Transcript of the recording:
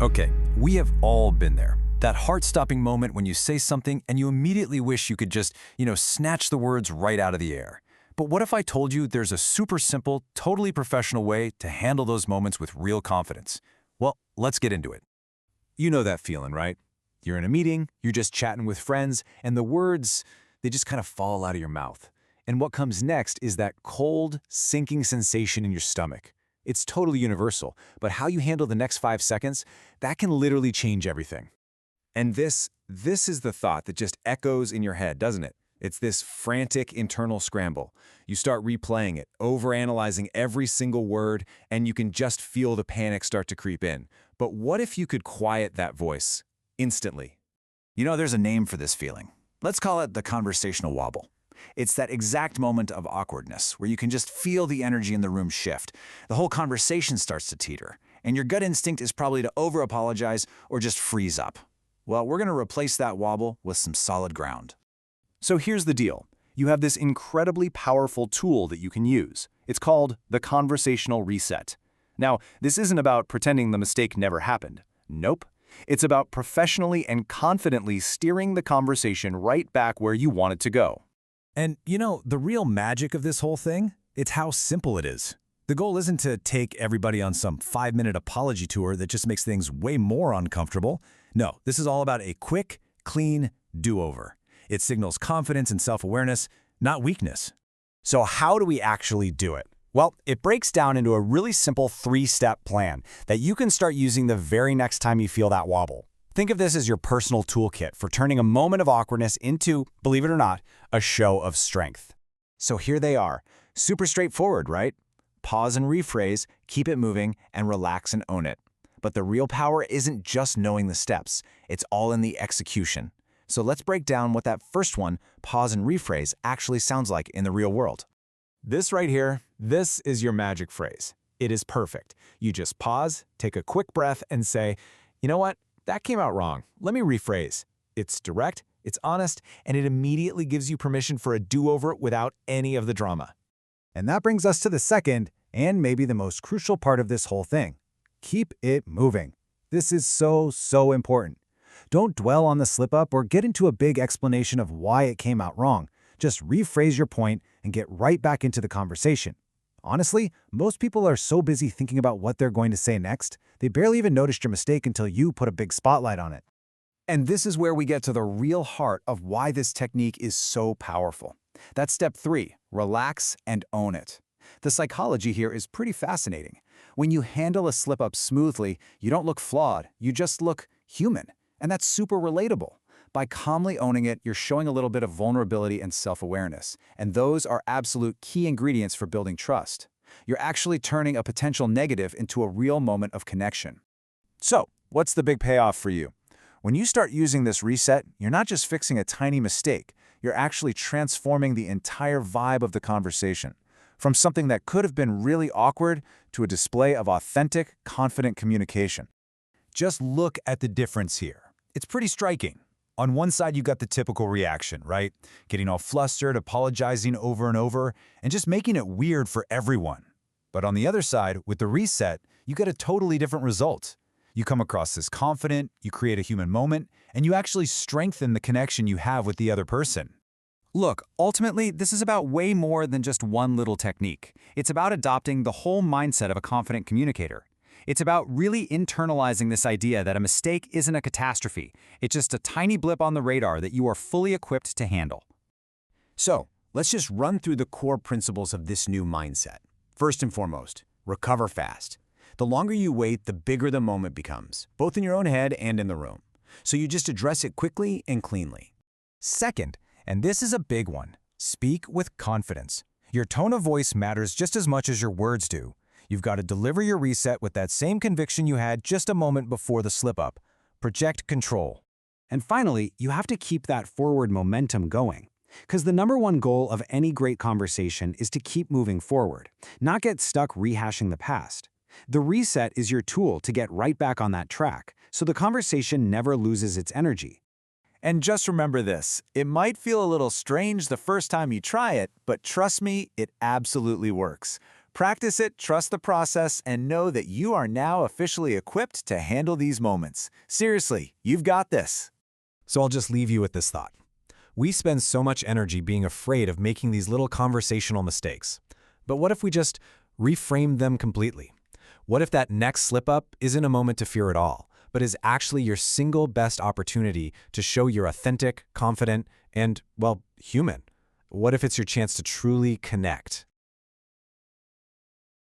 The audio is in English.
Okay, we have all been there. That heart-stopping moment when you say something and you immediately wish you could just, snatch the words right out of the air. But what if I told you there's a super simple, totally professional way to handle those moments with real confidence? Well, let's get into it. You know that feeling, right? You're in a meeting, you're just chatting with friends, and the words, they just kind of fall out of your mouth. And what comes next is that cold, sinking sensation in your stomach. It's totally universal, but how you handle the next 5 seconds, that can literally change everything. And this is the thought that just echoes in your head, doesn't it? It's this frantic internal scramble. You start replaying it, overanalyzing every single word, and you can just feel the panic start to creep in. But what if you could quiet that voice instantly? There's a name for this feeling. Let's call it the conversational wobble. It's that exact moment of awkwardness where you can just feel the energy in the room shift. The whole conversation starts to teeter, and your gut instinct is probably to over-apologize or just freeze up. Well, we're going to replace that wobble with some solid ground. So here's the deal. You have this incredibly powerful tool that you can use. It's called the conversational reset. Now, this isn't about pretending the mistake never happened. Nope. It's about professionally and confidently steering the conversation right back where you want it to go. And the real magic of this whole thing? It's how simple it is. The goal isn't to take everybody on some 5-minute apology tour that just makes things way more uncomfortable. No, this is all about a quick, clean do-over. It signals confidence and self-awareness, not weakness. So how do we actually do it? Well, it breaks down into a really simple 3-step plan that you can start using the very next time you feel that wobble. Think of this as your personal toolkit for turning a moment of awkwardness into, believe it or not, a show of strength. So here they are. Super straightforward, right? Pause and rephrase, keep it moving, and relax and own it. But the real power isn't just knowing the steps. It's all in the execution. So let's break down what that first one, pause and rephrase, actually sounds like in the real world. This right here, this is your magic phrase. It is perfect. You just pause, take a quick breath, and say, you know what? That came out wrong. Let me rephrase. It's direct, it's honest, and it immediately gives you permission for a do-over without any of the drama. And that brings us to the second, and maybe the most crucial part of this whole thing. Keep it moving. This is so important. Don't dwell on the slip-up or get into a big explanation of why it came out wrong. Just rephrase your point and get right back into the conversation. Honestly, most people are so busy thinking about what they're going to say next, they barely even noticed your mistake until you put a big spotlight on it. And this is where we get to the real heart of why this technique is so powerful. That's step 3, relax and own it. The psychology here is pretty fascinating. When you handle a slip-up smoothly, you don't look flawed, you just look human. And that's super relatable. By calmly owning it, you're showing a little bit of vulnerability and self-awareness. And those are absolute key ingredients for building trust. You're actually turning a potential negative into a real moment of connection. So, what's the big payoff for you? When you start using this reset, you're not just fixing a tiny mistake, you're actually transforming the entire vibe of the conversation. From something that could have been really awkward to a display of authentic, confident communication. Just look at the difference here. It's pretty striking. On one side, you got the typical reaction, right? Getting all flustered, apologizing over and over, and just making it weird for everyone. But on the other side, with the reset, you get a totally different result. You come across as confident, you create a human moment, and you actually strengthen the connection you have with the other person. Look, ultimately, this is about way more than just one little technique. It's about adopting the whole mindset of a confident communicator. It's about really internalizing this idea that a mistake isn't a catastrophe. It's just a tiny blip on the radar that you are fully equipped to handle. So, let's just run through the core principles of this new mindset. First and foremost, recover fast. The longer you wait, the bigger the moment becomes, both in your own head and in the room. So you just address it quickly and cleanly. Second, and this is a big one, speak with confidence. Your tone of voice matters just as much as your words do. You've got to deliver your reset with that same conviction you had just a moment before the slip-up. Project control. And finally, you have to keep that forward momentum going. Because the #1 goal of any great conversation is to keep moving forward, not get stuck rehashing the past. The reset is your tool to get right back on that track, so the conversation never loses its energy. And just remember this, it might feel a little strange the first time you try it, but trust me, it absolutely works. Practice it, trust the process, and know that you are now officially equipped to handle these moments. Seriously, you've got this. So I'll just leave you with this thought. We spend so much energy being afraid of making these little conversational mistakes. But what if we just reframed them completely? What if that next slip-up isn't a moment to fear at all, but is actually your single best opportunity to show you're authentic, confident, and, well, human? What if it's your chance to truly connect?